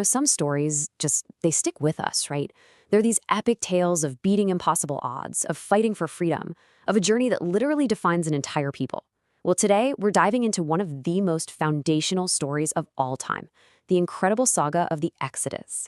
Some stories they stick with us, right? They're these epic tales of beating impossible odds, of fighting for freedom, of a journey that literally defines an entire people. Well, today we're diving into one of the most foundational stories of all time, the incredible saga of the Exodus.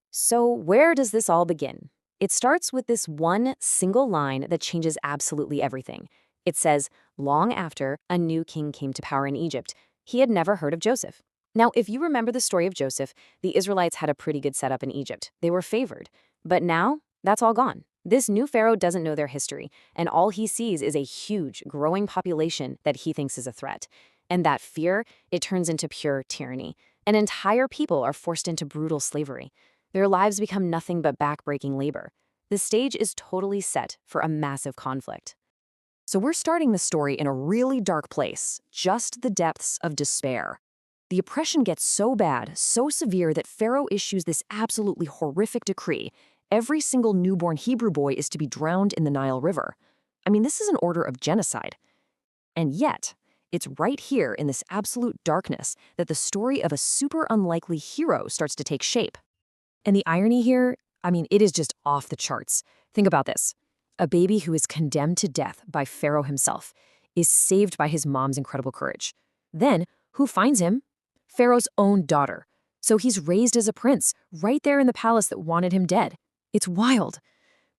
So, where does this all begin? It starts with this one single line that changes absolutely everything. It says, long after a new king came to power in Egypt, he had never heard of Joseph. Now, if you remember the story of Joseph, the Israelites had a pretty good setup in Egypt. They were favored. But now, that's all gone. This new pharaoh doesn't know their history, and all he sees is a huge, growing population that he thinks is a threat. And that fear, it turns into pure tyranny. An entire people are forced into brutal slavery. Their lives become nothing but backbreaking labor. The stage is totally set for a massive conflict. So we're starting the story in a really dark place, just the depths of despair. The oppression gets so bad, so severe that Pharaoh issues this absolutely horrific decree. Every single newborn Hebrew boy is to be drowned in the Nile River. I mean, this is an order of genocide. And yet, it's right here in this absolute darkness that the story of a super unlikely hero starts to take shape. And the irony here, it is just off the charts. Think about this. A baby who is condemned to death by Pharaoh himself is saved by his mom's incredible courage. Then, who finds him? Pharaoh's own daughter. So he's raised as a prince, right there in the palace that wanted him dead. It's wild.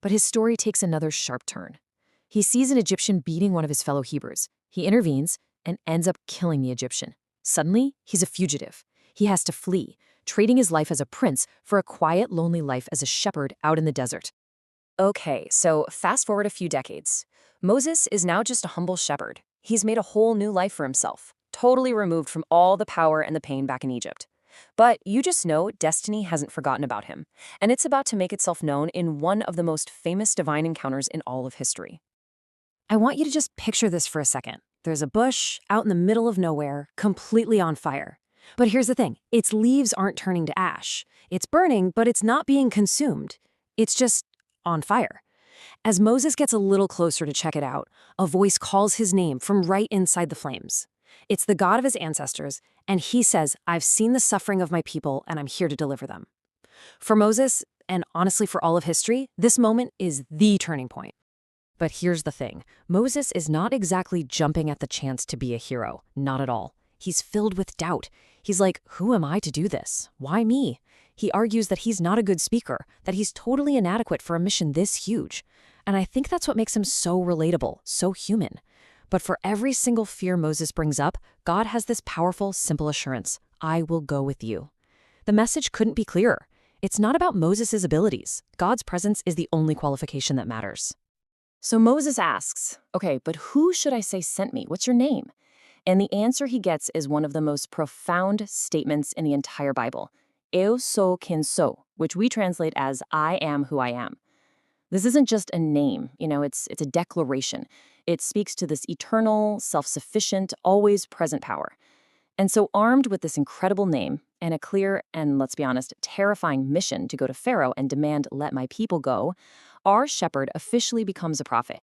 But his story takes another sharp turn. He sees an Egyptian beating one of his fellow Hebrews. He intervenes and ends up killing the Egyptian. Suddenly, he's a fugitive. He has to flee, trading his life as a prince for a quiet, lonely life as a shepherd out in the desert. Okay, so fast forward a few decades. Moses is now just a humble shepherd. He's made a whole new life for himself, totally removed from all the power and the pain back in Egypt. But you just know destiny hasn't forgotten about him, and it's about to make itself known in one of the most famous divine encounters in all of history. I want you to just picture this for a second. There's a bush out in the middle of nowhere, completely on fire. But here's the thing, its leaves aren't turning to ash. It's burning, but it's not being consumed. It's just on fire. As Moses gets a little closer to check it out, a voice calls his name from right inside the flames. It's the God of his ancestors, and he says, I've seen the suffering of my people, and I'm here to deliver them. For Moses, and honestly for all of history, this moment is the turning point. But here's the thing, Moses is not exactly jumping at the chance to be a hero, not at all. He's filled with doubt. He's like, who am I to do this? Why me? He argues that he's not a good speaker, that he's totally inadequate for a mission this huge. And I think that's what makes him so relatable, so human. But for every single fear Moses brings up, God has this powerful, simple assurance, I will go with you. The message couldn't be clearer. It's not about Moses' abilities. God's presence is the only qualification that matters. So Moses asks, okay, but who should I say sent me? What's your name? And the answer he gets is one of the most profound statements in the entire Bible. Eu sou quem sou, which we translate as I am who I am. This isn't just a name, it's a declaration. It speaks to this eternal, self-sufficient, always present power. And so armed with this incredible name and a clear and, let's be honest, terrifying mission to go to Pharaoh and demand, let my people go, our shepherd officially becomes a prophet.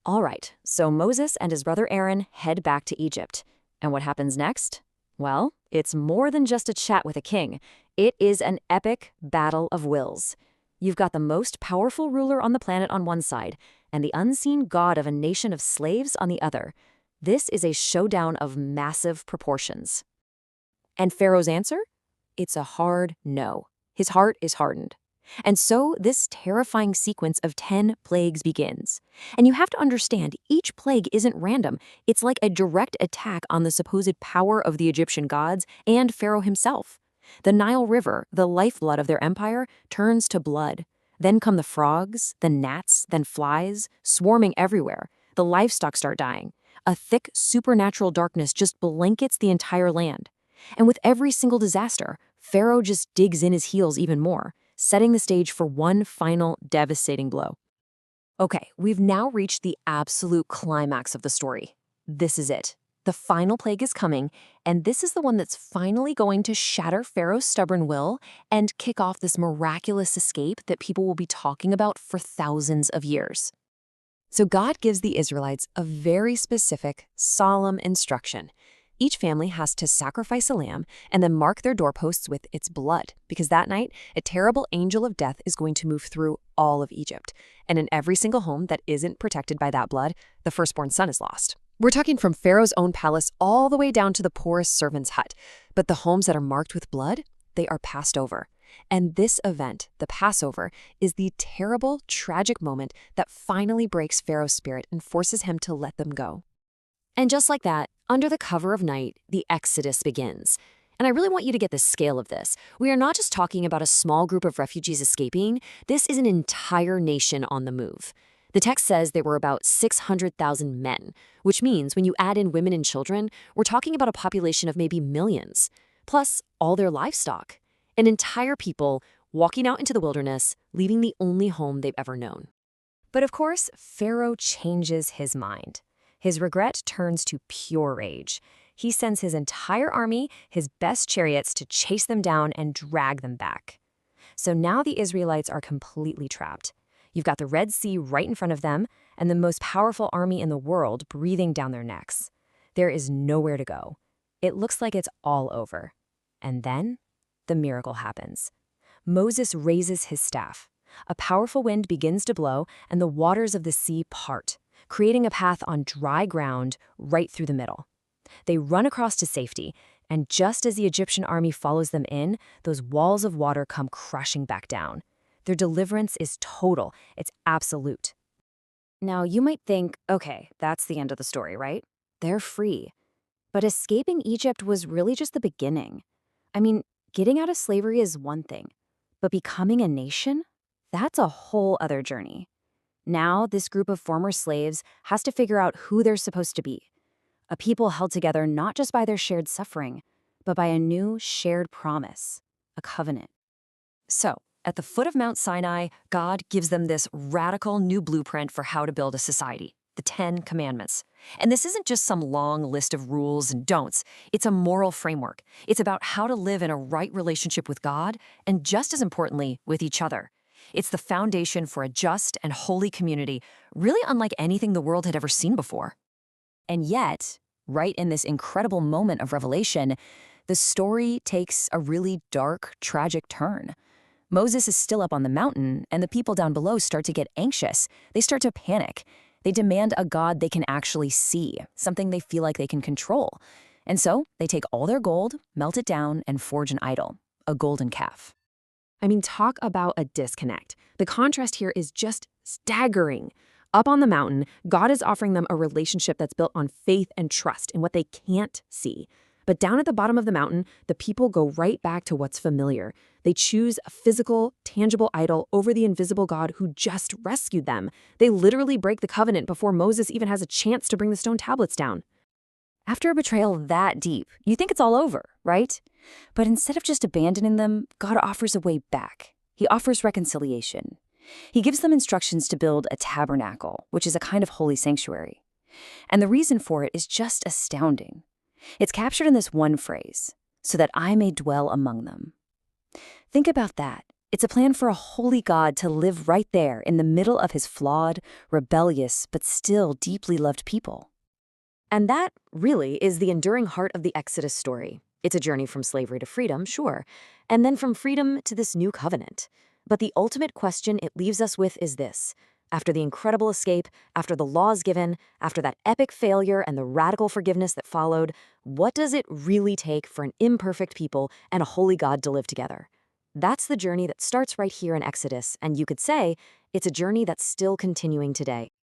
All right, so Moses and his brother Aaron head back to Egypt. And what happens next? Well, it's more than just a chat with a king. It is an epic battle of wills. You've got the most powerful ruler on the planet on one side, and the unseen god of a nation of slaves on the other. This is a showdown of massive proportions. And Pharaoh's answer? It's a hard no. His heart is hardened. And so this terrifying sequence of 10 plagues begins. And you have to understand, each plague isn't random. It's like a direct attack on the supposed power of the Egyptian gods and Pharaoh himself. The Nile River, the lifeblood of their empire, turns to blood. Then come the frogs, the gnats, then flies, swarming everywhere. The livestock start dying. A thick, supernatural darkness just blankets the entire land. And with every single disaster, Pharaoh just digs in his heels even more, setting the stage for one final devastating blow. Okay, we've now reached the absolute climax of the story. This is it. The final plague is coming, and this is the one that's finally going to shatter Pharaoh's stubborn will and kick off this miraculous escape that people will be talking about for thousands of years. So God gives the Israelites a very specific, solemn instruction. Each family has to sacrifice a lamb and then mark their doorposts with its blood, because that night, a terrible angel of death is going to move through all of Egypt. And in every single home that isn't protected by that blood, the firstborn son is lost. We're talking from Pharaoh's own palace all the way down to the poorest servant's hut. But the homes that are marked with blood, they are passed over. And this event, the Passover, is the terrible, tragic moment that finally breaks Pharaoh's spirit and forces him to let them go. And just like that, under the cover of night, the Exodus begins. And I really want you to get the scale of this. We are not just talking about a small group of refugees escaping. This is an entire nation on the move. The text says there were about 600,000 men, which means when you add in women and children, we're talking about a population of maybe millions, plus all their livestock. An entire people walking out into the wilderness, leaving the only home they've ever known. But of course, Pharaoh changes his mind. His regret turns to pure rage. He sends his entire army, his best chariots, to chase them down and drag them back. So now the Israelites are completely trapped. You've got the Red Sea right in front of them, and the most powerful army in the world breathing down their necks. There is nowhere to go. It looks like it's all over. And then, the miracle happens. Moses raises his staff. A powerful wind begins to blow, and the waters of the sea part, creating a path on dry ground right through the middle. They run across to safety, and just as the Egyptian army follows them in, those walls of water come crashing back down. Their deliverance is total. It's absolute. Now, you might think, okay, that's the end of the story, right? They're free. But escaping Egypt was really just the beginning. I mean, getting out of slavery is one thing, but becoming a nation? That's a whole other journey. Now, this group of former slaves has to figure out who they're supposed to be. A people held together not just by their shared suffering, but by a new shared promise, a covenant. So, at the foot of Mount Sinai, God gives them this radical new blueprint for how to build a society, the 10 Commandments. And this isn't just some long list of rules and don'ts. It's a moral framework. It's about how to live in a right relationship with God and, just as importantly, with each other. It's the foundation for a just and holy community, really unlike anything the world had ever seen before. And yet, right in this incredible moment of revelation, the story takes a really dark, tragic turn. Moses is still up on the mountain, and the people down below start to get anxious. They start to panic. They demand a God they can actually see, something they feel like they can control. And so they take all their gold, melt it down, and forge an idol, a golden calf. I mean, talk about a disconnect. The contrast here is just staggering. Up on the mountain, God is offering them a relationship that's built on faith and trust in what they can't see. But down at the bottom of the mountain, the people go right back to what's familiar. They choose a physical, tangible idol over the invisible God who just rescued them. They literally break the covenant before Moses even has a chance to bring the stone tablets down. After a betrayal that deep, you think it's all over, right? But instead of just abandoning them, God offers a way back. He offers reconciliation. He gives them instructions to build a tabernacle, which is a kind of holy sanctuary. And the reason for it is just astounding. It's captured in this one phrase, so that I may dwell among them. Think about that. It's a plan for a holy God to live right there in the middle of his flawed, rebellious, but still deeply loved people. And that, really, is the enduring heart of the Exodus story. It's a journey from slavery to freedom, sure, and then from freedom to this new covenant. But the ultimate question it leaves us with is this. After the incredible escape, after the laws given, after that epic failure and the radical forgiveness that followed, what does it really take for an imperfect people and a holy God to live together? That's the journey that starts right here in Exodus, and you could say it's a journey that's still continuing today.